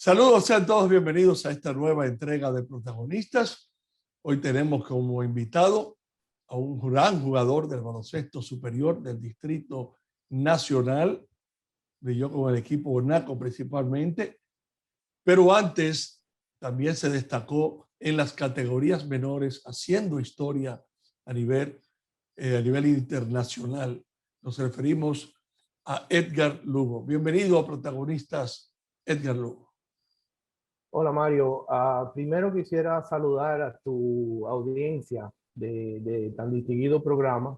Saludos, sean todos bienvenidos a esta nueva entrega de Protagonistas. Hoy tenemos como invitado a un gran jugador del baloncesto superior del Distrito Nacional. Brilló con el equipo NACO principalmente, pero antes también se destacó en las categorías menores haciendo historia a nivel internacional. Nos referimos a Edgar Lugo. Bienvenido a Protagonistas, Edgar Lugo. Hola Mario, primero quisiera saludar a tu audiencia de tan distinguido programa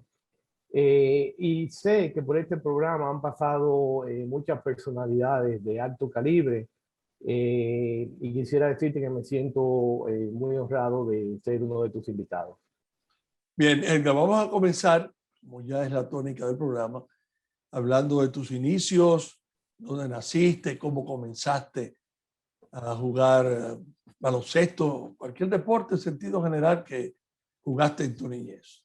y sé que por este programa han pasado muchas personalidades de alto calibre y quisiera decirte que me siento muy honrado de ser uno de tus invitados. Bien, Edgar, vamos a comenzar, como ya es la tónica del programa, hablando de tus inicios, dónde naciste, cómo comenzaste a jugar baloncesto, cualquier deporte en sentido general que jugaste en tu niñez.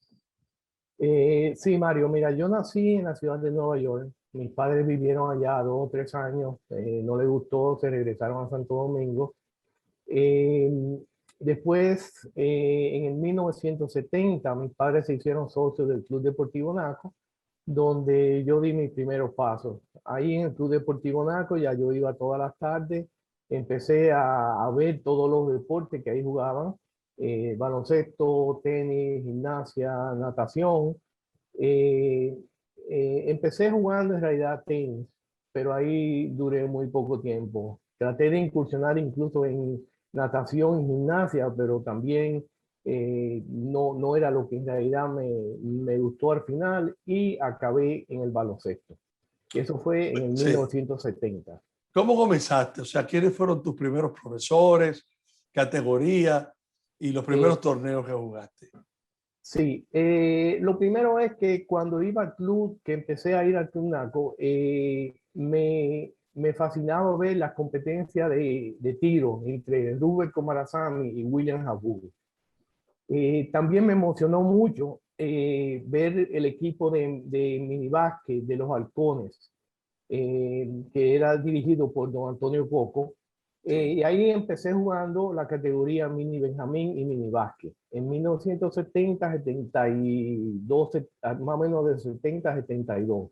Sí, Mario, mira, yo nací en la ciudad de Nueva York. Mis padres vivieron allá 2 o 3 años, no les gustó, se regresaron a Santo Domingo. Eh, Después, en el 1970, mis padres se hicieron socios del Club Deportivo Naco, donde yo di mis primeros pasos. Ahí en el Club Deportivo Naco ya yo iba todas las tardes, empecé a ver todos los deportes que ahí jugaban, baloncesto, tenis, gimnasia, natación. Eh, Empecé jugando en realidad tenis, pero ahí duré muy poco tiempo. Traté de incursionar incluso en natación y gimnasia, pero también no era lo que en realidad me gustó al final y acabé en el baloncesto. Eso fue en el Sí. 1970. ¿Cómo comenzaste? O sea, ¿quiénes fueron tus primeros profesores, categoría y los primeros torneos que jugaste? Sí, lo primero es que cuando iba al club, que empecé a ir al Club Naco, me fascinaba ver las competencias de tiro entre Rubén Comarazami y William Habur. También me emocionó mucho ver el equipo de minibásquet de los Halcones, que era dirigido por don Antonio Coco. Y ahí empecé jugando la categoría mini Benjamín y mini básquet. En 1970, 72, más o menos de 70 a 72,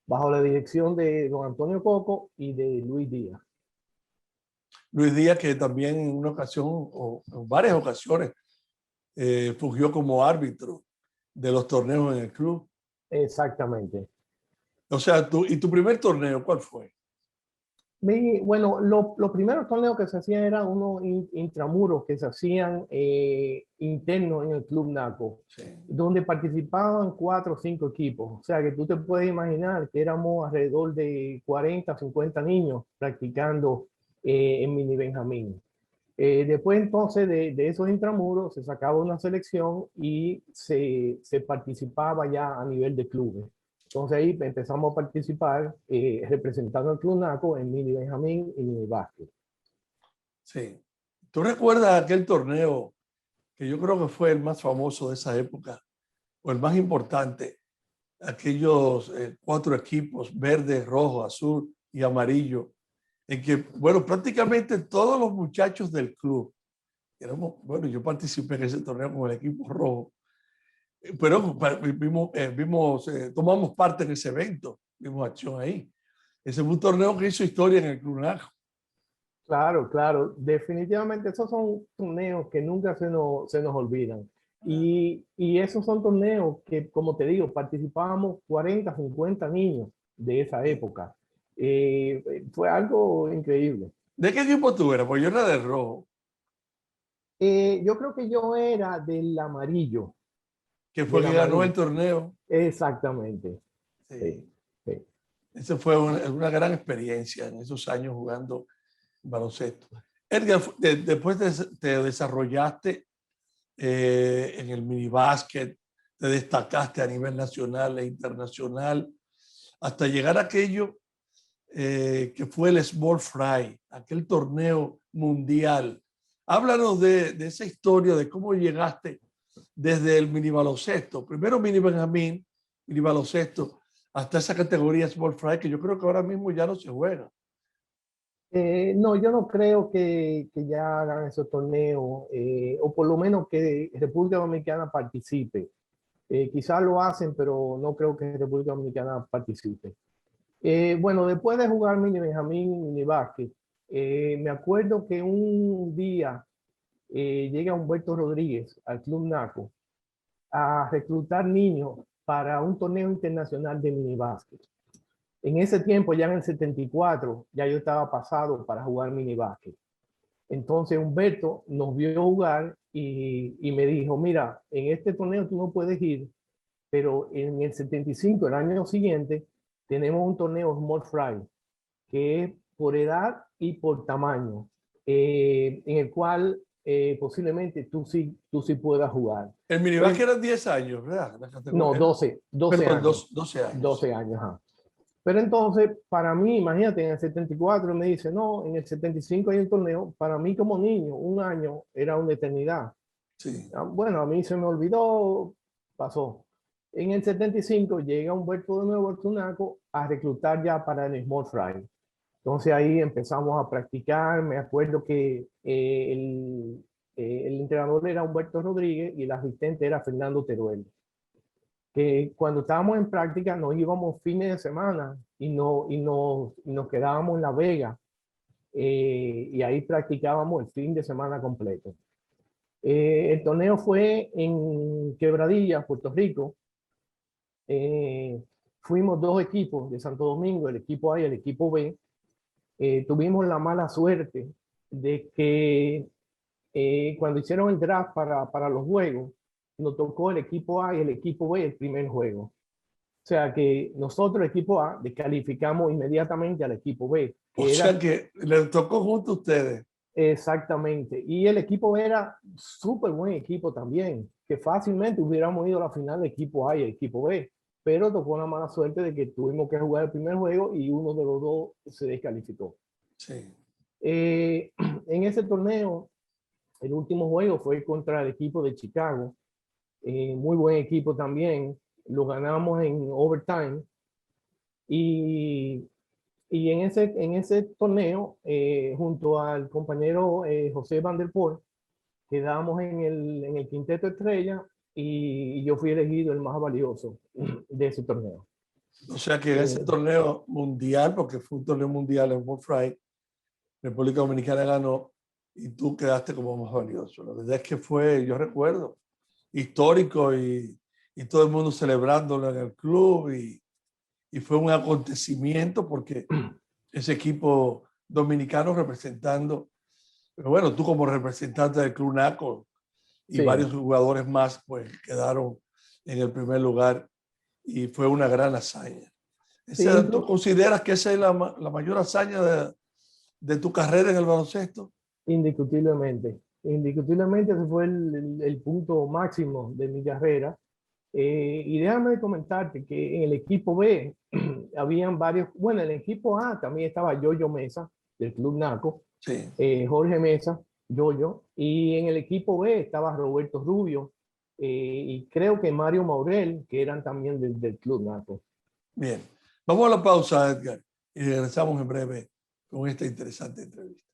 bajo la dirección de don Antonio Coco y de Luis Díaz. Luis Díaz, que también en una ocasión o en varias ocasiones fungió como árbitro de los torneos en el club. Exactamente. O sea, ¿y tu primer torneo cuál fue? Bueno, los primeros torneos que se hacían eran unos intramuros que se hacían internos en el Club Naco, Sí. donde participaban 4 o 5 equipos. O sea que tú te puedes imaginar que éramos alrededor de 40 o 50 niños practicando en Mini Benjamín. Después entonces de esos intramuros se sacaba una selección y se participaba ya a nivel de clubes. Entonces ahí empezamos a participar representando al Club Naco en mini Benjamín y mini básquet. Sí. ¿Tú recuerdas aquel torneo que yo creo que fue el más famoso de esa época o el más importante? Aquellos 4 equipos, verde, rojo, azul y amarillo, en que, bueno, prácticamente todos los muchachos del club, bueno, yo participé en ese torneo con el equipo rojo, pero tomamos parte en ese evento, vimos acción ahí. Ese fue un torneo que hizo historia en el Club Naco. Claro, claro, definitivamente esos son torneos que nunca se nos olvidan. Y esos son torneos que, como te digo, participábamos 40, 50 niños de esa época. Fue algo increíble. ¿De qué equipo tú eras? Pues yo era del rojo. Yo creo que yo era del amarillo. Que fue Del que ganó el amarillo. torneo. Exactamente. Sí, Sí. sí. Esa fue una gran experiencia en esos años jugando baloncesto. Edgar, después te desarrollaste en el minibásquet, te destacaste a nivel nacional e internacional, hasta llegar a aquello que fue el Small Fry, aquel torneo mundial. Háblanos de esa historia, de cómo llegaste desde el mini baloncesto, primero mini Benjamín, mini baloncesto, hasta esa categoría Small Fry, que yo creo que ahora mismo ya no se juega. No, yo no creo que ya hagan esos torneos, o por lo menos que República Dominicana participe. Quizás lo hacen, pero no creo que República Dominicana participe. Bueno, después de jugar mini Benjamín y mini básquet, me acuerdo que un día llega Humberto Rodríguez al Club Naco a reclutar niños para un torneo internacional de mini básquet. En ese tiempo, ya en el 74, ya yo estaba pasado para jugar mini básquet. Entonces Humberto nos vio jugar y me dijo, mira, en este torneo tú no puedes ir, pero en el 75, el año siguiente, tenemos un torneo Small Fry, que es por edad y por tamaño, en el cual posiblemente tú sí puedas jugar. El minibásquet eran 10 años, ¿verdad? La No, categoría. 12 Perdón, años. 12 años. 12 años, ajá. Pero entonces, para mí, imagínate, en el 74 me dice, no, en el 75 hay un torneo. Para mí como niño, un año era una eternidad. Sí. Bueno, a mí se me olvidó, pasó. En el 75 llega Humberto de nuevo al Tunaco a reclutar ya para el Small Fry. Entonces ahí empezamos a practicar. Me acuerdo que el entrenador era Humberto Rodríguez y el asistente era Fernando Teruel. Que cuando estábamos en práctica nos íbamos fines de semana y nos quedábamos en La Vega, y ahí practicábamos el fin de semana completo. El torneo fue en Quebradilla, Puerto Rico. Fuimos dos equipos de Santo Domingo, el equipo A y el equipo B. Tuvimos la mala suerte de que cuando hicieron el draft para los juegos, nos tocó el equipo A y el equipo B el primer juego. O sea que nosotros, el equipo A, descalificamos inmediatamente al equipo B. O sea que les tocó junto a ustedes. Exactamente. Y el equipo B era súper buen equipo también, que fácilmente hubiéramos ido a la final del equipo A y el equipo B. Pero tocó la mala suerte de que tuvimos que jugar el primer juego y uno de los dos se descalificó. Sí. En ese torneo, el último juego fue contra el equipo de Chicago. Muy buen equipo también. Lo ganamos en overtime. Y en ese torneo, junto al compañero José Van der Poel, quedamos en el quinteto estrella y yo fui elegido el más valioso de ese torneo. O sea que en ese torneo mundial, porque fue un torneo mundial en World Fry, República Dominicana ganó y tú quedaste como más valioso. La verdad es que fue, yo recuerdo, histórico y todo el mundo celebrándolo en el club y fue un acontecimiento porque ese equipo dominicano representando, pero bueno, tú como representante del Club Naco y sí, varios jugadores más, pues quedaron en el primer lugar y fue una gran hazaña. Sí, ¿tú consideras que esa es la mayor hazaña de tu carrera en el baloncesto? Indiscutiblemente. Indiscutiblemente ese fue el punto máximo de mi carrera. Y déjame comentarte que en el equipo B habían varios, bueno, en el equipo A también estaba Yoyo Mesa, del Club Naco, sí. Jorge Mesa, Yoyo, y en el equipo B estaba Roberto Rubio, y creo que Mario Maurel, que eran también del Club Naco. Bien, vamos a la pausa, Edgar, y regresamos en breve con esta interesante entrevista.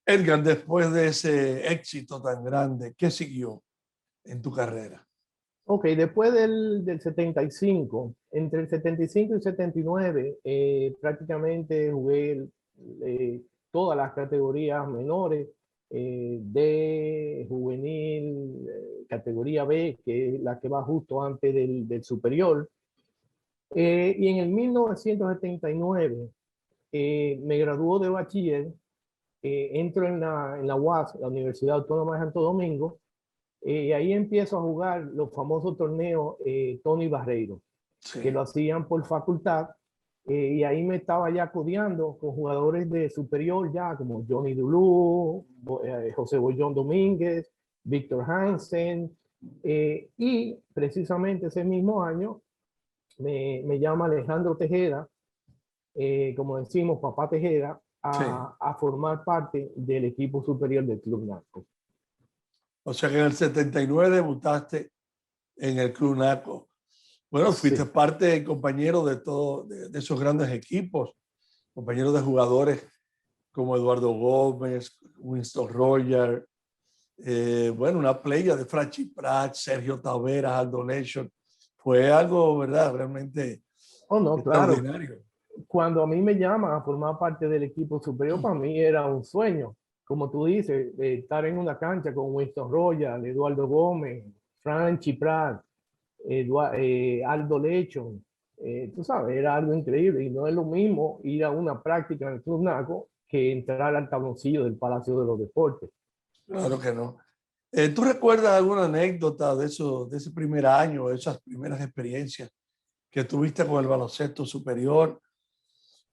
Edgar, después de ese éxito tan grande, ¿qué siguió en tu carrera? Ok, después del 75, entre el 75 y el 79, prácticamente jugué todas las categorías menores, de juvenil, categoría B, que es la que va justo antes del superior. Y en el 1979 me graduó de bachiller, entro en la UAS, la Universidad Autónoma de Santo Domingo, y ahí empiezo a jugar los famosos torneos Tony Barreiro, sí, que lo hacían por facultad, y ahí me estaba ya codeando con jugadores de superior ya, como Johnny Dulú, José Bollón Domínguez, Víctor Hansen, y precisamente ese mismo año me llama Alejandro Tejeda como decimos, Papá Tejeda, Sí. a formar parte del equipo superior del Club Naco. O sea que en el 79 debutaste en el Club Naco. Bueno, fuiste Sí. parte, compañero de todos de esos grandes equipos, compañero de jugadores como Eduardo Gómez, Winston Roger, bueno, una playa de Franchi Prat, Sergio Taveras, Aldo Lechon. Fue algo, ¿verdad? Realmente Oh, no, claro. extraordinario. Cuando a mí me llaman a formar parte del equipo superior, para mí era un sueño. Como tú dices, estar en una cancha con Winston Royal, Eduardo Gómez, Franchi Prat, Aldo Lechon. Tú sabes, era algo increíble y no es lo mismo ir a una práctica en el Club Naco que entrar al tabloncillo del Palacio de los Deportes. Claro que no. ¿Tú recuerdas alguna anécdota de eso, de ese primer año, de esas primeras experiencias que tuviste con el baloncesto superior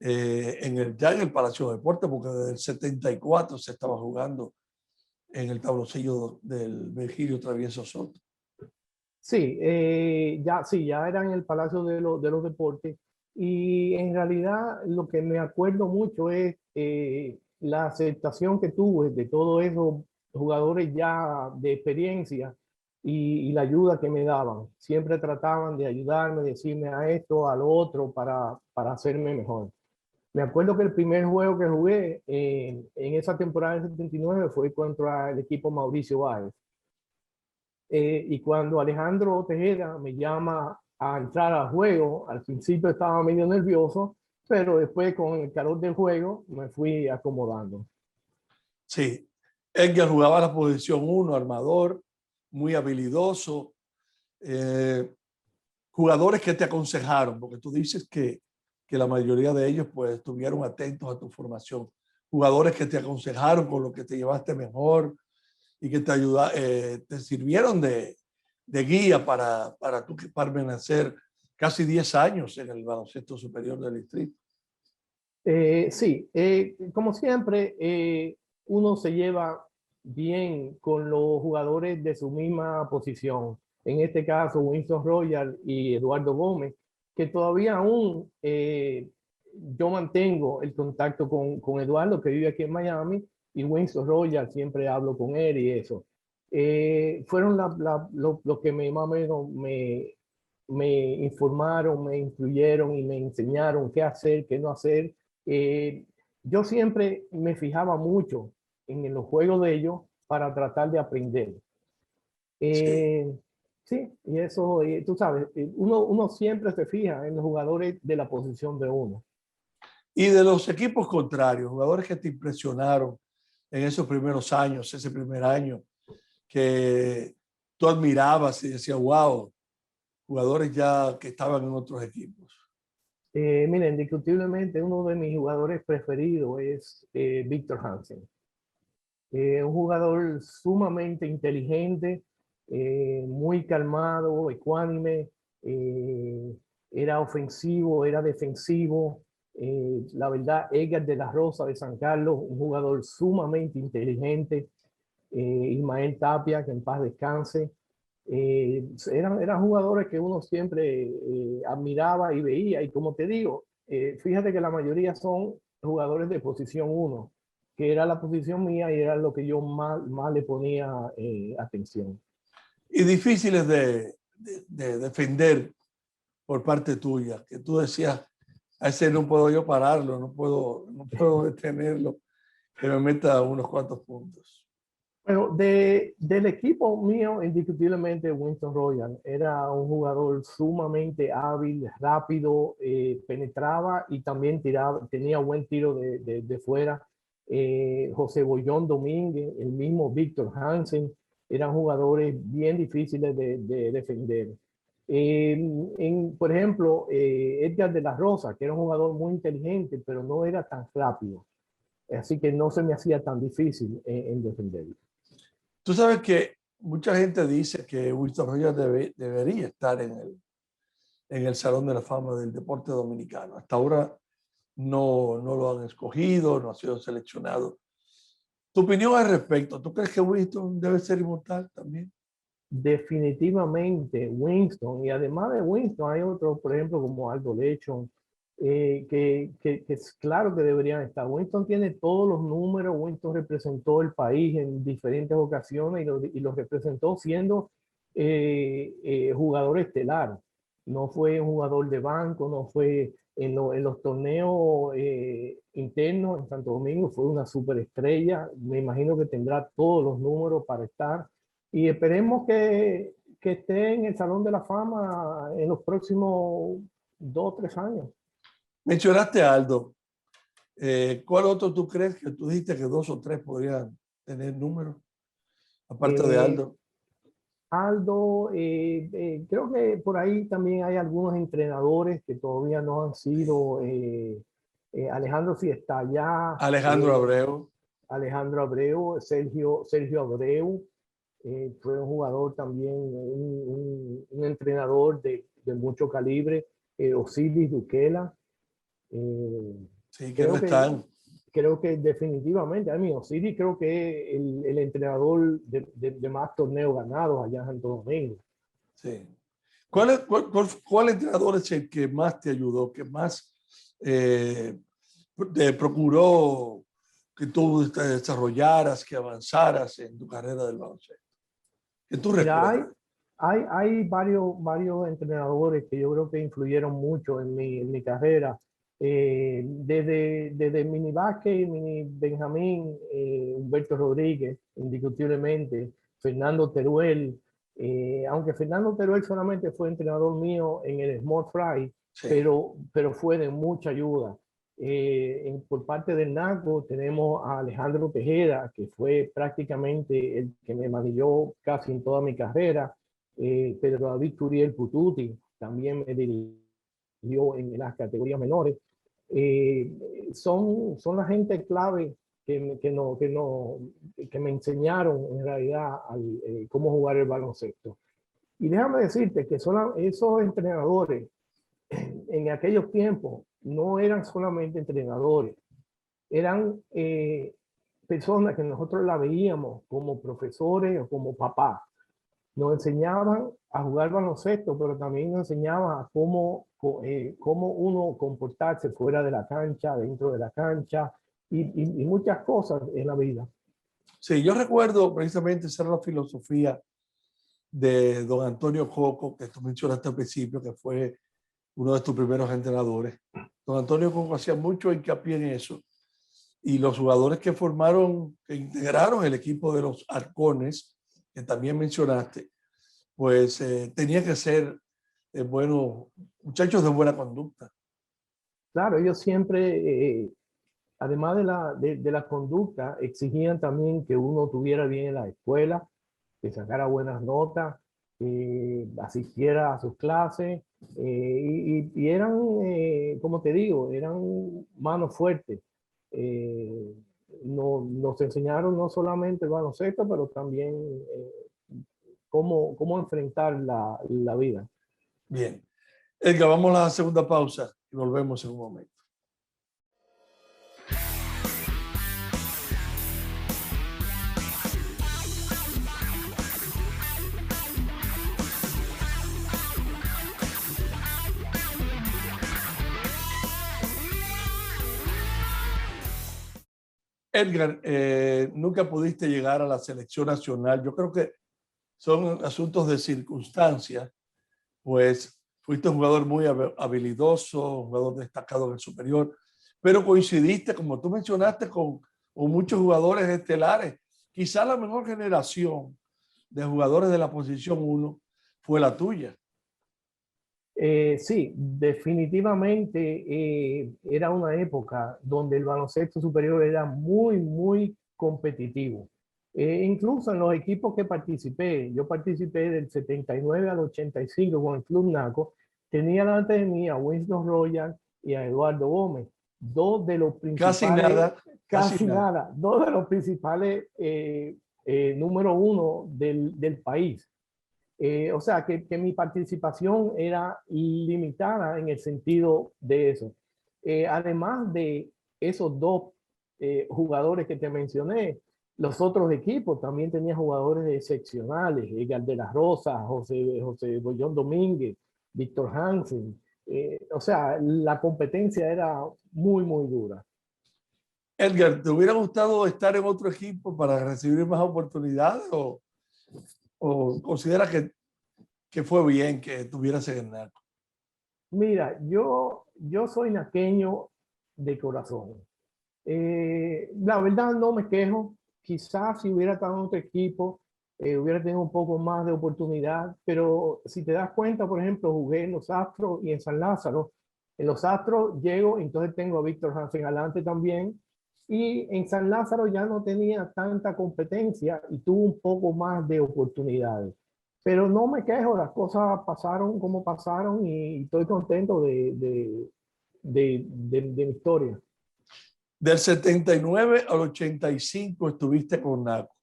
ya en el Palacio de Deportes? Porque desde el 74 se estaba jugando en el tabloncillo del Virgilio Travieso Soto. Sí, ya era en el Palacio de los Deportes y en realidad lo que me acuerdo mucho es la aceptación que tuve de todos esos jugadores ya de experiencia y la ayuda que me daban. Siempre trataban de ayudarme, decirme a esto, a lo otro para hacerme mejor. Me acuerdo que el primer juego que jugué en esa temporada del 79 fue contra el equipo Mauricio Báez. Y cuando Alejandro Tejeda me llama a entrar al juego, al principio estaba medio nervioso, pero después con el calor del juego me fui acomodando. Sí, Edgar jugaba la posición 1, armador, muy habilidoso. Jugadores que te aconsejaron, porque tú dices que la mayoría de ellos pues estuvieron atentos a tu formación. Jugadores que te aconsejaron con lo que te llevaste mejor y que te sirvieron de guía para tú permanecer casi 10 años en el baloncesto superior del distrito. Sí, como siempre, uno se lleva bien con los jugadores de su misma posición. En este caso, Winston Royal y Eduardo Gómez, que todavía aún yo mantengo el contacto con Eduardo, que vive aquí en Miami, y Winston Royal, siempre hablo con él y eso. Fueron los que más o menos me informaron, me instruyeron y me enseñaron qué hacer, qué no hacer. eh, yo siempre me fijaba mucho en los juegos de ellos para tratar de aprender. Sí. Eh, sí, y eso, tú sabes, uno siempre se fija en los jugadores de la posición de uno. Y de los equipos contrarios, jugadores que te impresionaron en esos primeros años, ese primer año, que tú admirabas y decías, wow, jugadores ya que estaban en otros equipos. Mira, indiscutiblemente uno de mis jugadores preferidos es Víctor Hansen. Un jugador sumamente inteligente, muy calmado, ecuánime, eh, era ofensivo, era defensivo. La verdad, Edgar de la Rosa de San Carlos, un jugador sumamente inteligente. Ismael Tapia, que en paz descanse. Eran jugadores que uno siempre admiraba y veía. Y como te digo, fíjate que la mayoría son jugadores de posición 1, que era la posición mía y era lo que yo más le ponía atención. Y difíciles de defender por parte tuya, que tú decías, a ese no puedo yo pararlo, no puedo detenerlo, que me meta unos cuantos puntos. Bueno, del equipo mío, indiscutiblemente Winston Royal era un jugador sumamente hábil, rápido, penetraba y también tiraba, tenía buen tiro de fuera. José Bollón Domínguez, el mismo Víctor Hansen, eran jugadores bien difíciles de defender. Por ejemplo, Edgar de la Rosa, que era un jugador muy inteligente, pero no era tan rápido. Así que no se me hacía tan difícil en defenderlo. Tú sabes que mucha gente dice que Winston Rogers debería estar en el Salón de la Fama del Deporte Dominicano. Hasta ahora no lo han escogido, no ha sido seleccionado. ¿Tu opinión al respecto? ¿Tú crees que Winston debe ser inmortal también? Definitivamente Winston, y además de Winston hay otros, por ejemplo, como Aldo Lechon, que es claro que deberían estar. Winston tiene todos los números. Winston representó el país en diferentes ocasiones y lo representó siendo jugador estelar. No fue un jugador de banco, no fue en los torneos internos en Santo Domingo, fue una superestrella. Me imagino que tendrá todos los números para estar. Y esperemos que esté en el Salón de la Fama en los próximos 2 o 3 años. Mencionaste a Aldo. ¿Cuál otro tú crees que tú dijiste que 2 o 3 podrían tener números, aparte de Aldo? Aldo, creo que por ahí también hay algunos entrenadores que todavía no han sido. Alejandro sí está allá. Alejandro Abreu. Alejandro Abreu, Sergio Abreu, fue un jugador también, un entrenador de mucho calibre. Osiris Duquela. Sí, que no están. Creo que definitivamente, Osiris creo que es el entrenador de más torneos ganados allá en Santo Domingo. Sí. ¿Cuál entrenador es el que más te ayudó, que más te procuró que tú te desarrollaras, que avanzaras en tu carrera del baloncesto? ¿Que tú recuerdas? Hay varios entrenadores que yo creo que influyeron mucho en mi carrera. Desde mini básquet, mini Benjamín, Humberto Rodríguez, indiscutiblemente, Fernando Teruel, aunque Fernando Teruel solamente fue entrenador mío en el Small Fry, sí, pero fue de mucha ayuda. Por parte del NACO tenemos a Alejandro Tejeda, que fue prácticamente el que me manejó casi en toda mi carrera. Pedro David Turiel Pututi también me dirigió en las categorías menores. Son la gente clave que me enseñaron en realidad cómo jugar el baloncesto. Y déjame decirte que esos entrenadores en aquellos tiempos no eran solamente entrenadores, eran personas que nosotros la veíamos como profesores o como papás. Nos enseñaban a jugar baloncesto, pero también nos enseñaban a cómo uno comportarse fuera de la cancha, dentro de la cancha y muchas cosas en la vida. Sí, yo recuerdo precisamente esa era la filosofía de don Antonio Coco, que tú mencionaste al principio, que fue uno de tus primeros entrenadores. Don Antonio Coco hacía mucho hincapié en eso. Y los jugadores que integraron el equipo de los Halcones, que también mencionaste, pues tenían que ser buenos muchachos de buena conducta. Claro, ellos siempre, además de la conducta, exigían también que uno tuviera bien en la escuela, que sacara buenas notas, asistiera a sus clases, y eran, como te digo, eran manos fuertes. Nos enseñaron no solamente el baloncesto, pero también cómo enfrentar la vida. Bien. Edgar, vamos a la segunda pausa y volvemos en un momento. Edgar, nunca pudiste llegar a la selección nacional. Yo creo que son asuntos de circunstancias, pues fuiste un jugador muy habilidoso, un jugador destacado en el superior, pero coincidiste, como tú mencionaste, con muchos jugadores estelares. Quizá la mejor generación de jugadores de la posición 1 fue la tuya. Sí, definitivamente era una época donde el baloncesto superior era muy competitivo. Incluso en los equipos que participé, yo participé del 79 al 85 con el Club Naco, tenía delante de mí a Winston Royal y a Eduardo Gómez, dos de los principales, casi nada, dos de los principales número 1 del país. O sea, que mi participación era limitada en el sentido de eso. Además de esos dos jugadores que te mencioné, los otros equipos también tenían jugadores excepcionales. Edgar de la Rosa, José Bollón Domínguez, Víctor Hansen, O sea, la competencia era muy, muy dura. Edgar, ¿te hubiera gustado estar en otro equipo para recibir más oportunidades o consideras que fue bien que estuvieras en el Naco? Mira, yo soy naqueño de corazón. La verdad no me quejo. Quizás si hubiera estado en otro equipo, hubiera tenido un poco más de oportunidad. Pero si te das cuenta, por ejemplo, jugué en los Astros y en San Lázaro. En los Astros llego, entonces tengo a Víctor Hansen adelante también. Y en San Lázaro ya no tenía tanta competencia y tuve un poco más de oportunidades. Pero no me quejo, las cosas pasaron como pasaron y estoy contento de mi historia. Del 79 al 85 estuviste con Naco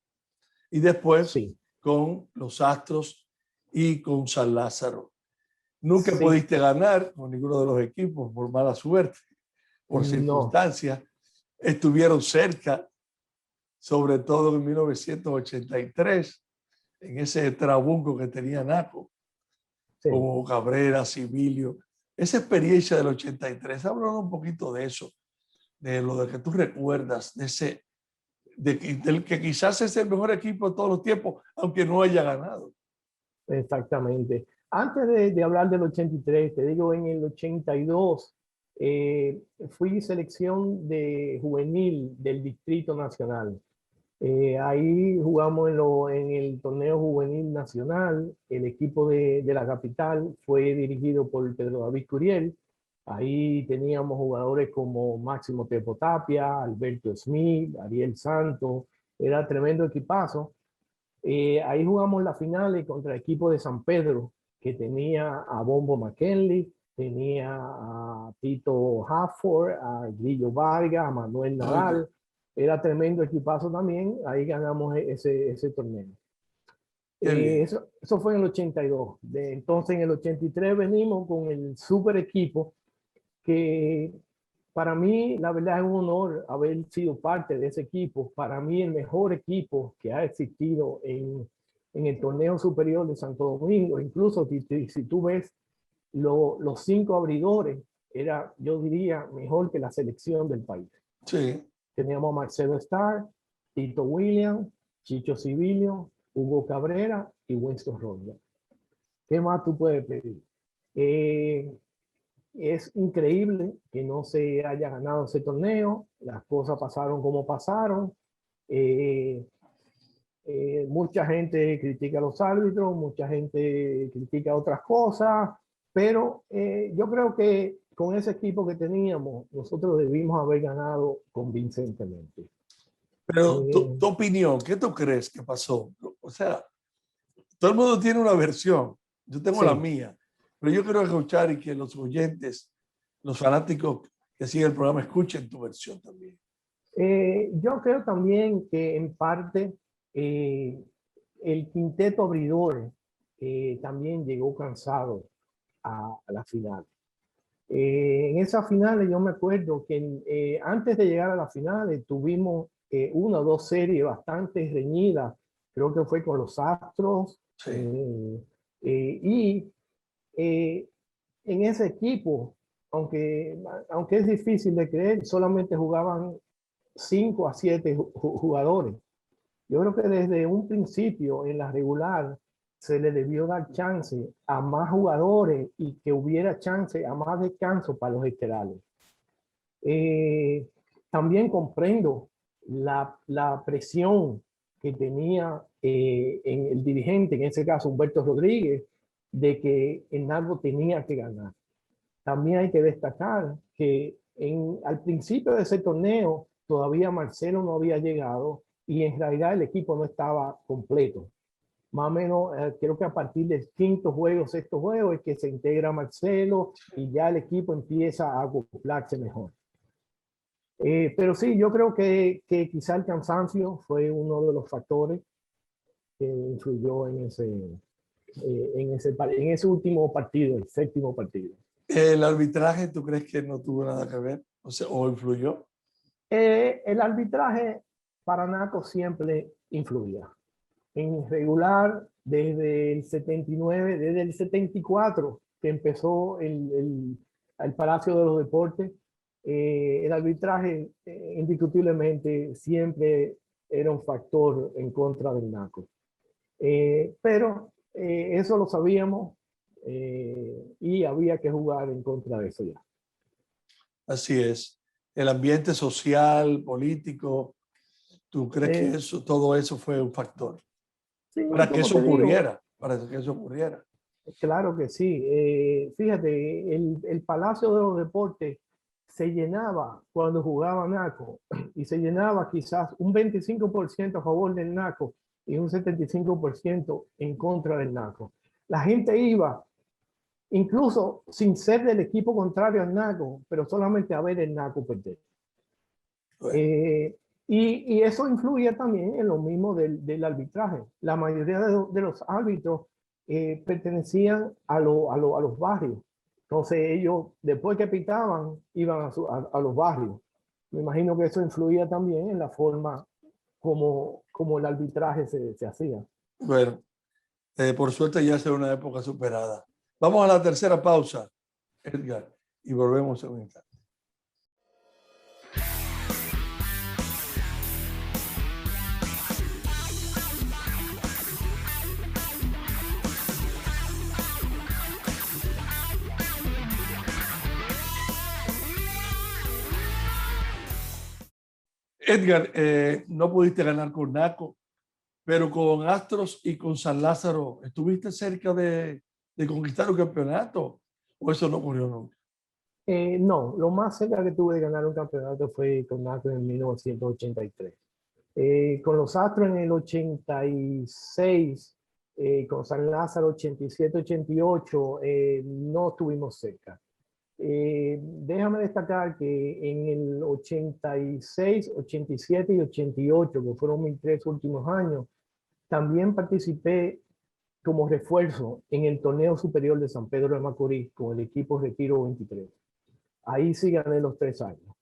y después Sí, con los Astros y con San Lázaro. Nunca sí, pudiste ganar con ninguno de los equipos por mala suerte, por no, circunstancias. Estuvieron cerca, sobre todo en 1983, en ese trabuco que tenía Naco, sí. como Cabrera, Civilio. Esa experiencia del 83, háblanos un poquito de eso, de lo de que tú recuerdas, del que quizás es el mejor equipo de todos los tiempos, aunque no haya ganado. Exactamente. Antes de hablar del 83, te digo, en el 82 fui selección de juvenil del Distrito Nacional. Ahí jugamos en el torneo juvenil nacional. El equipo de la capital fue dirigido por Pedro David Curiel. Ahí teníamos jugadores como Máximo Tepo Tapia, Alberto Smith, Ariel Santos. Era tremendo equipazo. Ahí jugamos las finales contra el equipo de San Pedro, que tenía a Bombo McKinley, tenía a Tito Hafford, a Grillo Vargas, a Manuel Okay. Nadal. Era tremendo equipazo también. Ahí ganamos ese torneo. Qué bien. Eso fue en el 82. Entonces en el 83 venimos con el super equipo que para mí, la verdad, es un honor haber sido parte de ese equipo. Para mí, el mejor equipo que ha existido en el torneo superior de Santo Domingo. Incluso si tú ves los 5 abridores, era, yo diría, mejor que la selección del país. Sí. Teníamos a Marcelo Starr, Tito Williams, Chicho Civilio, Hugo Cabrera y Winston Ronda. ¿Qué más tú puedes pedir? Eh, es increíble que no se haya ganado ese torneo. Las cosas pasaron como pasaron. Eh, Mucha gente critica a los árbitros, mucha gente critica otras cosas, pero yo creo que con ese equipo que teníamos, nosotros debimos haber ganado convincentemente. Pero Eh, tu opinión, ¿qué tú crees que pasó? O sea, todo el mundo tiene una versión. Yo tengo la sí, mía, pero yo quiero escuchar y que los oyentes, los fanáticos que siguen el programa, escuchen tu versión también. yo creo también que en parte eh, el quinteto abridor también llegó cansado a la final. En esas finales yo me acuerdo que antes de llegar a las finales tuvimos una o dos series bastante reñidas, creo que fue con los Astros, Sí, y eh, en ese equipo, aunque es difícil de creer, solamente jugaban 5 a 7 jugadores. Yo creo que desde un principio en la regular se le debió dar chance a más jugadores y que hubiera chance a más descanso para los estelares. Eh, También comprendo la presión que tenía en el dirigente, en ese caso Humberto Rodríguez, de que en algo tenía que ganar. También hay que destacar que al principio de ese torneo todavía Marcelo no había llegado y en realidad el equipo no estaba completo. Más o menos, creo que a partir del quinto juego, sexto juego, es que se integra Marcelo y ya el equipo empieza a acoplarse mejor. Pero sí, yo creo que quizá el cansancio fue uno de los factores que influyó en ese último partido, el séptimo partido. ¿el arbitraje tú crees que no tuvo nada que ver? O sea, ¿o influyó? El arbitraje para Naco siempre influía. En regular, desde el 79, desde el 74, que empezó el Palacio de los Deportes, el arbitraje indiscutiblemente siempre era un factor en contra del NACO. Pero eso lo sabíamos y había que jugar en contra de eso ya. Así es. El ambiente social, político, ¿tú crees que todo eso fue un factor Sí, para que como eso te digo, ocurriera? Para que eso ocurriera. claro que sí. Fíjate, el Palacio de los Deportes se llenaba cuando jugaba NACO y se llenaba quizás un 25% a favor del NACO y un 75% en contra del NACO. La gente iba incluso sin ser del equipo contrario al NACO, pero solamente a ver el NACO perder. Bueno, Y eso influía también en lo mismo del arbitraje. La mayoría de los árbitros pertenecían a los barrios. Entonces ellos, después que pitaban, iban a los barrios. Me imagino que eso influía también en la forma como el arbitraje se hacía. bueno, por suerte ya es una época superada. Vamos a la tercera pausa, Edgar, y volvemos en un instante. Edgar, no pudiste ganar con NACO, pero con Astros y con San Lázaro, ¿estuviste cerca de conquistar un campeonato? ¿O eso no ocurrió nunca? No, lo más cerca que tuve de ganar un campeonato fue con Astros en 1983. Con los Astros en el 86, con San Lázaro 87-88, no estuvimos cerca. Déjame destacar que en el 86, 87 y 88, que fueron mis 3 últimos años, también participé como refuerzo en el torneo superior de San Pedro de Macorís con el equipo Retiro 23. Ahí sí gané los 3 años.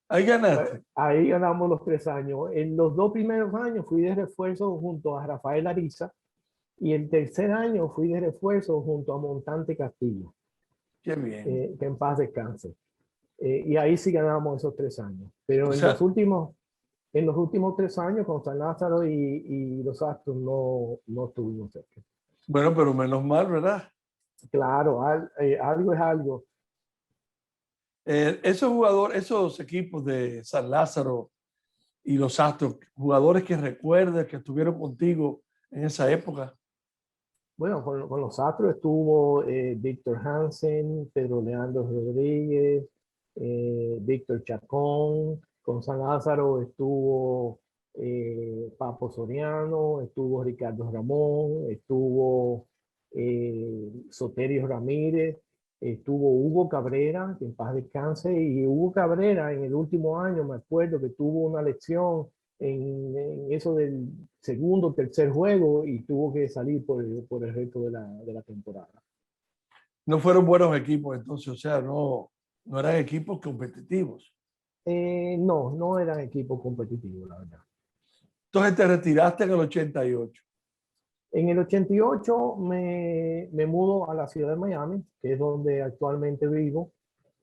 Ahí ganaste. Ahí ganamos los 3 años. En los 2 primeros años fui de refuerzo junto a Rafael Ariza y el tercer año fui de refuerzo junto a Montante Castillo, Qué bien. que en paz descanse. Y ahí sí ganamos esos 3 años. Pero O sea, en los últimos 3 años con San Lázaro y los Astros no estuvimos cerca. bueno, pero menos mal, ¿verdad? Claro, algo es algo. Esos jugadores, esos equipos de San Lázaro y los Astros, jugadores que recuerdes que estuvieron contigo en esa época. Bueno, con los Astros estuvo Víctor Hansen, Pedro Leandro Rodríguez, Víctor Chacón. Con San Lázaro estuvo Papo Soriano, estuvo Ricardo Ramón, estuvo Soterio Ramírez, estuvo Hugo Cabrera, que en paz descanse, y Hugo Cabrera en el último año me acuerdo que tuvo una lesión en eso del segundo o tercer juego y tuvo que salir por el resto de la temporada. No fueron buenos equipos entonces, o sea, no eran equipos competitivos. No eran equipos competitivos, la verdad. Entonces te retiraste en el 88. En el 88 me mudo a la ciudad de Miami, que es donde actualmente vivo.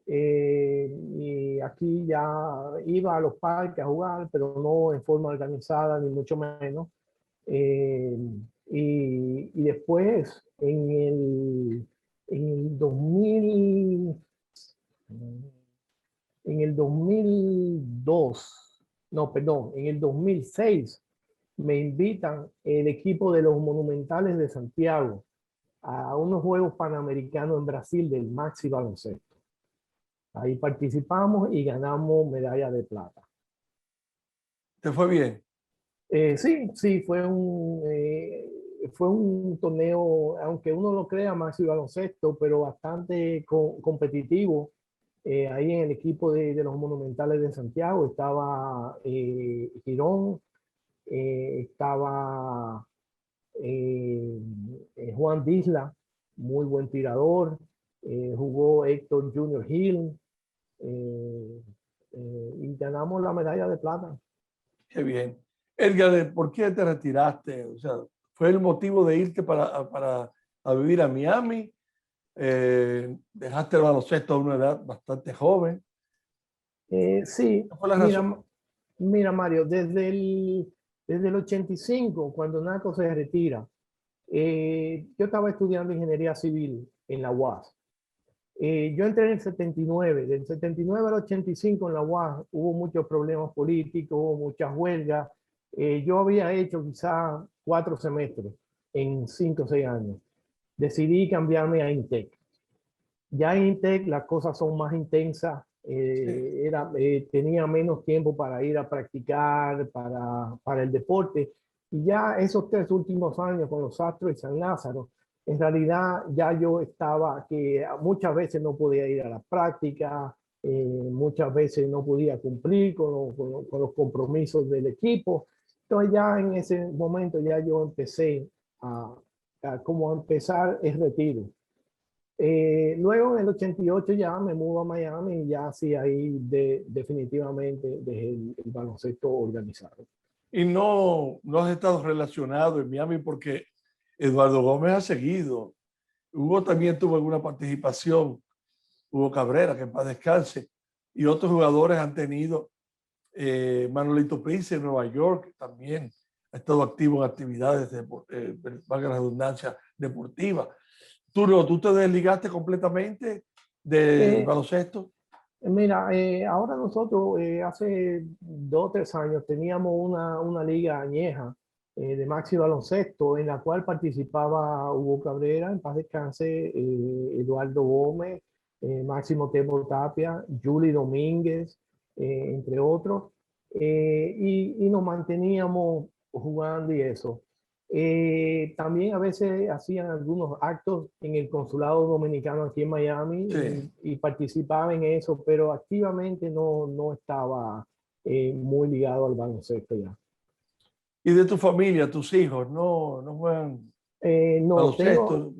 Y aquí ya iba a los parques a jugar, pero no en forma organizada, ni mucho menos. Eh, y después, en el 2000, en el 2002, no, perdón, en el 2006, me invitan el equipo de los Monumentales de Santiago a unos Juegos Panamericanos en Brasil del Maxi Baloncesto. Ahí participamos y ganamos medalla de plata. ¿Te fue bien? Sí, fue un torneo, aunque uno lo crea, Maxi Baloncesto, pero bastante competitivo. Ahí en el equipo de los Monumentales de Santiago estaba Girón, estaba Juan Disla, muy buen tirador, jugó Héctor Junior Hill, eh, y ganamos la medalla de plata. Qué bien. Edgar, ¿por qué te retiraste? O sea, ¿fue el motivo de irte a vivir a Miami dejaste el baloncesto a una edad bastante joven. Sí, ¿Cuál fue la razón? mira Mario, desde el 85, cuando Naco se retira, yo estaba estudiando ingeniería civil en la UAS. Yo entré en el 79, del 79 al 85 en la UAS hubo muchos problemas políticos, hubo muchas huelgas. Yo había hecho quizá 4 semestres en 5 o 6 años. Decidí cambiarme a INTEC. Ya en INTEC las cosas son más intensas, Sí. tenía menos tiempo para ir a practicar, para el deporte. Y ya esos 3 últimos años con los Astros y San Lázaro, en realidad ya yo estaba que muchas veces no podía ir a la práctica, muchas veces no podía cumplir con los compromisos del equipo. Entonces ya en ese momento ya yo empecé a, como a empezar el retiro. Luego en el 88 ya me mudo a Miami y ya sí ahí definitivamente dejé el baloncesto organizado. Y no has estado relacionado en Miami porque Eduardo Gómez ha seguido. Hugo también tuvo alguna participación, Hugo Cabrera, que en paz descanse, y otros jugadores han tenido. Manolito Prince en Nueva York también ha estado activo en actividades, valga la redundancia, deportivas. ¿Tú te desligaste completamente del Eh, baloncesto? Mira, ahora nosotros hace 2 o 3 años teníamos una liga añeja de maxi baloncesto en la cual participaba Hugo Cabrera, en paz descanse, Eduardo Gómez, Máximo Temo Tapia, Julie Domínguez, entre otros, y nos manteníamos jugando y eso. También a veces hacían algunos actos en el consulado dominicano aquí en Miami Sí. y participaba en eso, pero activamente no estaba muy ligado al baloncesto ya. ¿Y de tu familia, tus hijos, no juegan Eh, no, tengo, baloncesto?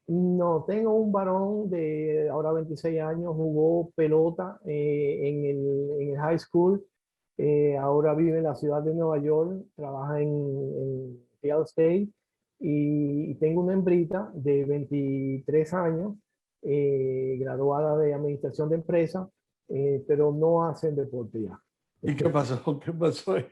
no, tengo un varón de ahora 26 años, jugó pelota en el high school, ahora vive en la ciudad de Nueva York, trabaja en Real Estate y tengo una hembrita de 23 años, graduada de Administración de Empresas, pero no hacen deporte ya. ¿Y qué pasó? ¿Qué pasó ahí?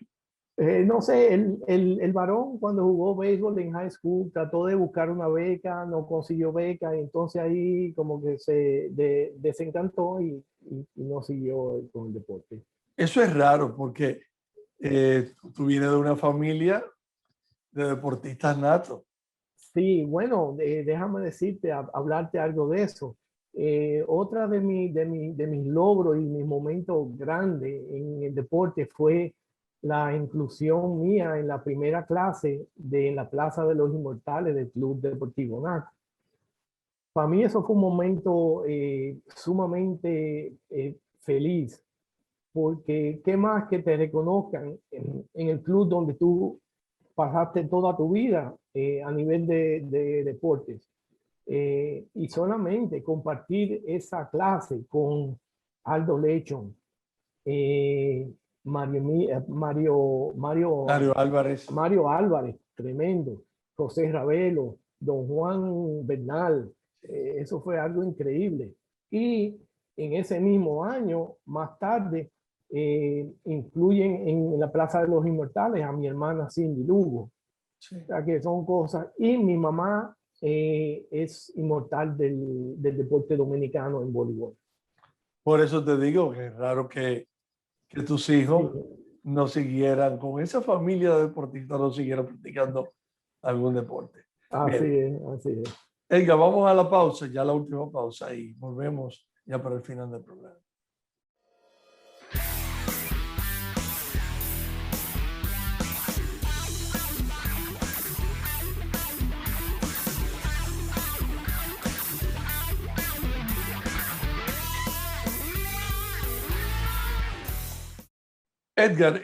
No sé, el varón cuando jugó béisbol en high school trató de buscar una beca, no consiguió beca, y entonces ahí como que se desencantó y no siguió con el deporte. Eso es raro porque tú vienes de una familia de deportistas natos. Sí, bueno, déjame decirte, hablarte algo de eso. Otra de mis logros y mis momentos grandes en el deporte fue la inclusión mía en la primera clase de en la Plaza de los Inmortales del Club Deportivo NAC. Para mí eso fue un momento sumamente feliz, porque qué más que te reconozcan en el club donde tú pasaste toda tu vida a nivel de deportes. Y solamente compartir esa clase con Aldo Lechon, eh, Mario Álvarez. Mario Álvarez, tremendo, José Ravelo, don Juan Bernal, eso fue algo increíble. Y en ese mismo año, más tarde, incluyen en la Plaza de los Inmortales a mi hermana Cindy Lugo. Sí. O sea que son cosas. Y mi mamá es inmortal del deporte dominicano en voleibol. Por eso te digo que es raro que tus Sí, hijos no siguieran, con esa familia de deportistas, no siguieran practicando algún deporte. así Bien, es, así es. Edgar, vamos a la pausa, ya la última pausa, y volvemos ya para el final del programa. Edgar,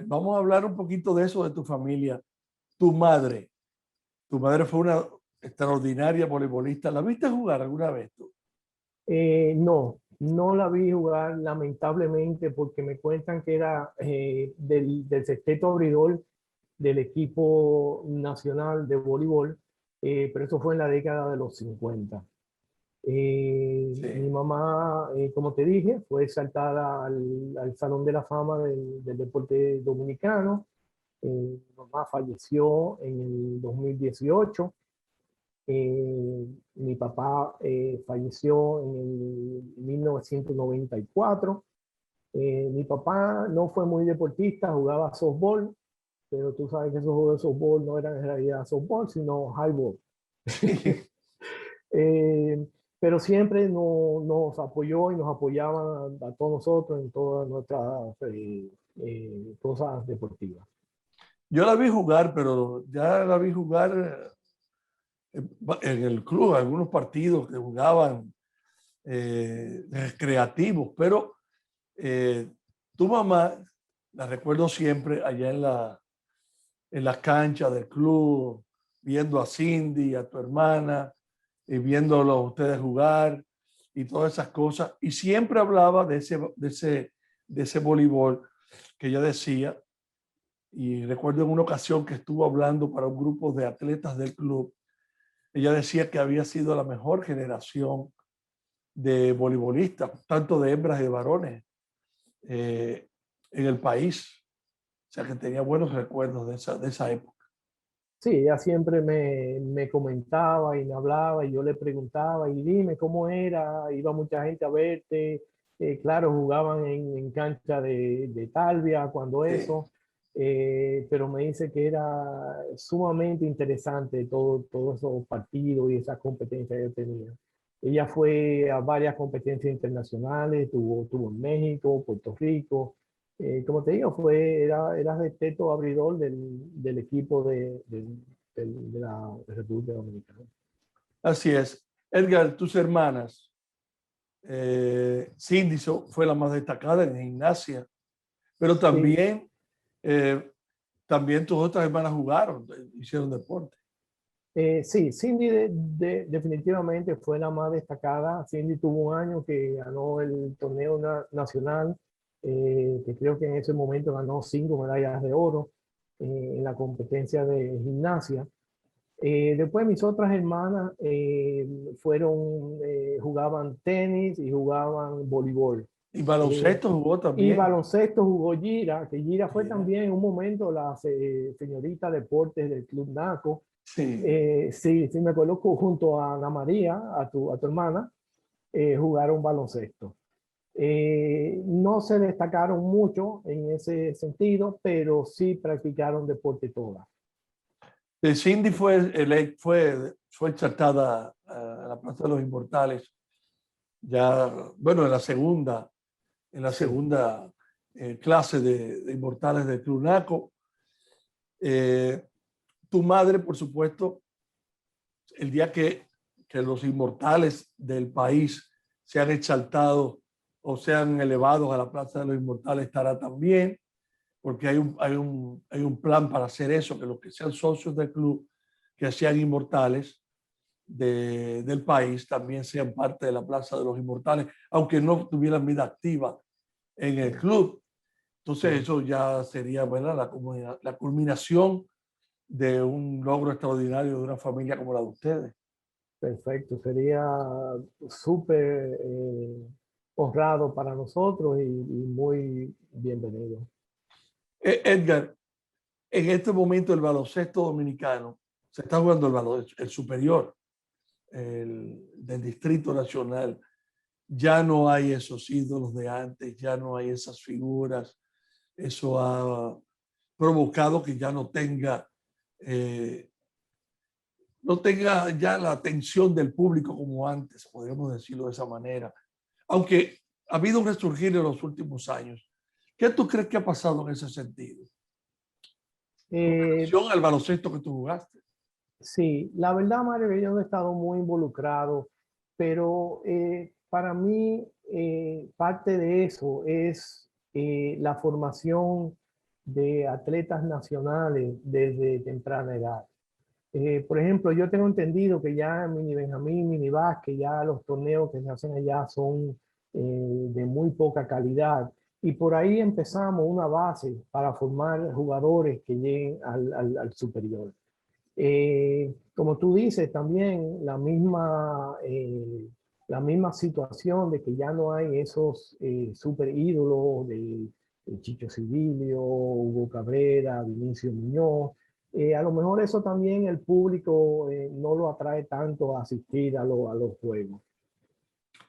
vamos a hablar un poquito de eso, de tu familia. Tu madre, tu madre fue una extraordinaria voleibolista. ¿La viste jugar alguna vez tú? No la vi jugar lamentablemente porque me cuentan que era del sexteto abridor del equipo nacional de voleibol, pero eso fue en la década de los 50. Mi mamá, como te dije, fue exaltada al Salón de la Fama del deporte dominicano. Mi mamá falleció en el 2018. Mi papá falleció en el 1994. Mi papá no fue muy deportista, jugaba softball, pero tú sabes que esos juegos de softball no eran en realidad softball, sino highball. Pero siempre nos apoyó y nos apoyaba a todos nosotros en todas nuestras cosas deportivas. Yo la vi jugar, pero ya la vi jugar en el club, algunos partidos que jugaban recreativos, pero tu mamá, la recuerdo siempre allá en la cancha del club, viendo a Cindy, a tu hermana, y viéndolo ustedes jugar y todas esas cosas. Y siempre hablaba de ese voleibol que ella decía. Y recuerdo en una ocasión que estuvo hablando para un grupo de atletas del club. Ella decía que había sido la mejor generación de voleibolistas, tanto de hembras y de varones, en el país. O sea, que tenía buenos recuerdos de esa época. Sí, ella siempre me comentaba y me hablaba y yo le preguntaba y dime cómo era, iba mucha gente a verte, claro, jugaban en cancha de Talvia cuando Sí. eso, pero me dice que era sumamente interesante todos esos partidos y esas competencias que tenía. Ella fue a varias competencias internacionales, tuvo en México, Puerto Rico. Como te digo, era de teto abridor del equipo de la República Dominicana. Así es. Edgar, tus hermanas, Cindy fue la más destacada en gimnasia, pero Sí, eh, también tus otras hermanas jugaron, hicieron deporte. sí, Cindy definitivamente fue la más destacada. Cindy tuvo un año que ganó el torneo nacional, que creo que en ese momento ganó 5 medallas de oro en la competencia de gimnasia. Después mis otras hermanas jugaban tenis y jugaban voleibol. Y Eh, baloncesto jugó y también. baloncesto jugó Gira, que Gira fue Mira, también en un momento la señorita deportes del Club NACO. sí. Sí, sí, me acuerdo que junto a Ana María, a tu hermana, jugaron baloncesto. No se destacaron mucho en ese sentido, pero sí practicaron deporte todas. Cindy fue insertada a la Plaza de los Inmortales, ya, bueno, en la Sí. segunda clase de Inmortales de Clunaco. Tu madre, por supuesto, el día que los inmortales del país sean exaltados o sean elevados a la Plaza de los Inmortales, estará también, porque hay un plan para hacer eso, que los que sean socios del club, que sean inmortales del país, también sean parte de la Plaza de los Inmortales, aunque no tuvieran vida activa en el Sí, club. Entonces sí. eso ya sería, ¿verdad?, la culminación de un logro extraordinario de una familia como la de ustedes. Perfecto, sería súper honrado para nosotros y muy bienvenido. Edgar, en este momento el baloncesto dominicano se está jugando el superior, del Distrito Nacional. Ya no hay esos ídolos de antes, ya no hay esas figuras. Eso ha provocado que ya eh, no tenga ya la atención del público como antes, podríamos decirlo de esa manera. Aunque ha habido un resurgir en los últimos años. ¿Qué tú crees que ha pasado en ese sentido? Con Eh, relación al baloncesto que tú jugaste. sí, la verdad, Mario, que yo no he estado muy involucrado, pero para mí parte de eso es la formación de atletas nacionales desde temprana edad. Por ejemplo, yo tengo entendido que ya en Mini Benjamín, Mini que ya los torneos que se hacen allá son de muy poca calidad. Y por ahí empezamos una base para formar jugadores que lleguen al superior. Como tú dices, también la misma la misma situación de que ya no hay esos super ídolos de Chicho Civilio, Hugo Cabrera, Vinicio Muñoz. A lo mejor eso también el público no lo atrae tanto a asistir a los juegos.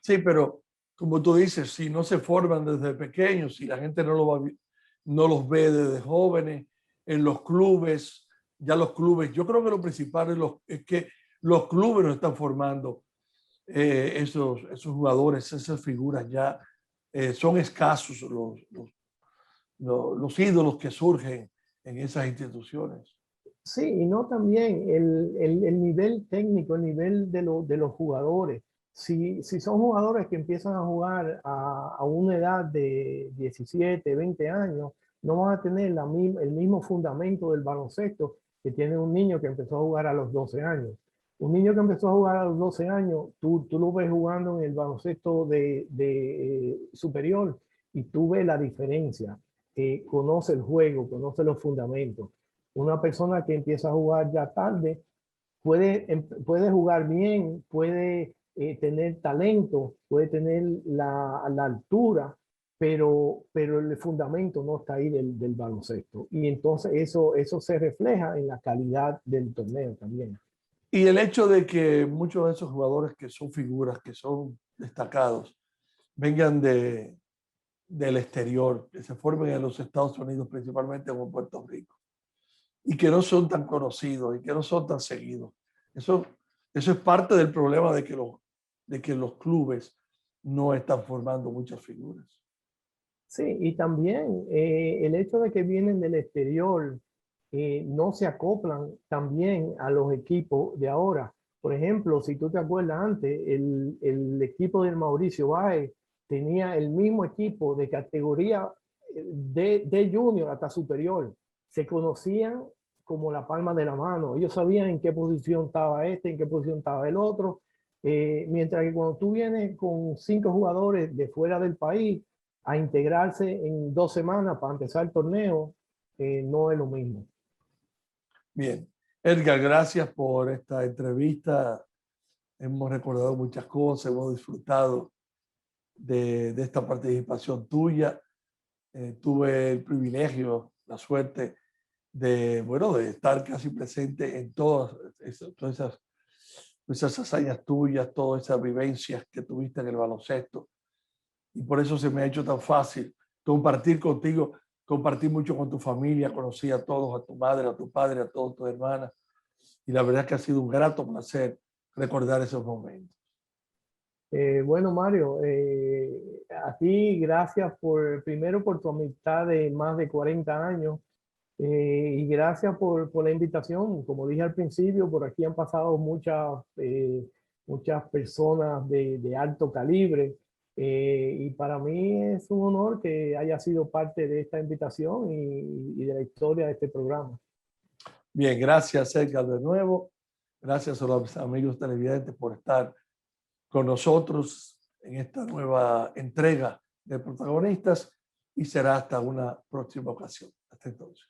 Sí, pero como tú dices, si no se forman desde pequeños, si la gente no los ve desde jóvenes, en los clubes, ya los clubes, yo creo que lo principal es que los clubes no están formando esos jugadores, esas figuras ya son escasos los ídolos que surgen en esas instituciones. Sí, y no también el nivel técnico, el nivel de los jugadores. Si son jugadores que empiezan a jugar a una edad de 17, 20 años, no van a tener el mismo fundamento del baloncesto que tiene un niño que empezó a jugar a los 12 años. Un niño que empezó a jugar a los 12 años, tú lo ves jugando en el baloncesto superior y tú ves la diferencia. Conoce el juego, conoce los fundamentos. Una persona que empieza a jugar ya tarde puede jugar bien, puede tener talento, puede tener la altura, pero el fundamento no está ahí del baloncesto. Y entonces eso se refleja en la calidad del torneo también. Y el hecho de que muchos de esos jugadores que son figuras, que son destacados, vengan del exterior, que se formen en los Estados Unidos, principalmente en Puerto Rico, y que no son tan conocidos y que no son tan seguidos. Eso es parte del problema de que los clubes no están formando muchas figuras. Sí, y también el hecho de que vienen del exterior no se acoplan también a los equipos de ahora. Por ejemplo, si tú te acuerdas antes, el equipo del Mauricio Báez tenía el mismo equipo de categoría de junior hasta superior. Se conocían como la palma de la mano. Ellos sabían en qué posición estaba este, en qué posición estaba el otro. Mientras que cuando tú vienes con 5 jugadores de fuera del país a integrarse en 2 semanas para empezar el torneo, no es lo mismo. Bien, Edgar, gracias por esta entrevista. Hemos recordado muchas cosas, hemos disfrutado de esta participación tuya. Tuve el privilegio, la suerte de estar casi presente en todas esas hazañas tuyas, todas esas vivencias que tuviste en el baloncesto. Y por eso se me ha hecho tan fácil compartir contigo, compartir mucho con tu familia, conocí a todos, a tu madre, a tu padre, a todas tus hermanas. Y la verdad es que ha sido un grato placer recordar esos momentos. Bueno, Mario, a ti gracias primero por tu amistad de más de 40 años y gracias por la invitación. Como dije al principio, por aquí han pasado muchas personas de alto calibre y para mí es un honor que haya sido parte de esta invitación y de la historia de este programa. Bien, gracias Edgar de nuevo. Gracias a los amigos televidentes por estar con nosotros en esta nueva entrega de Protagonistas y será hasta una próxima ocasión. Hasta entonces.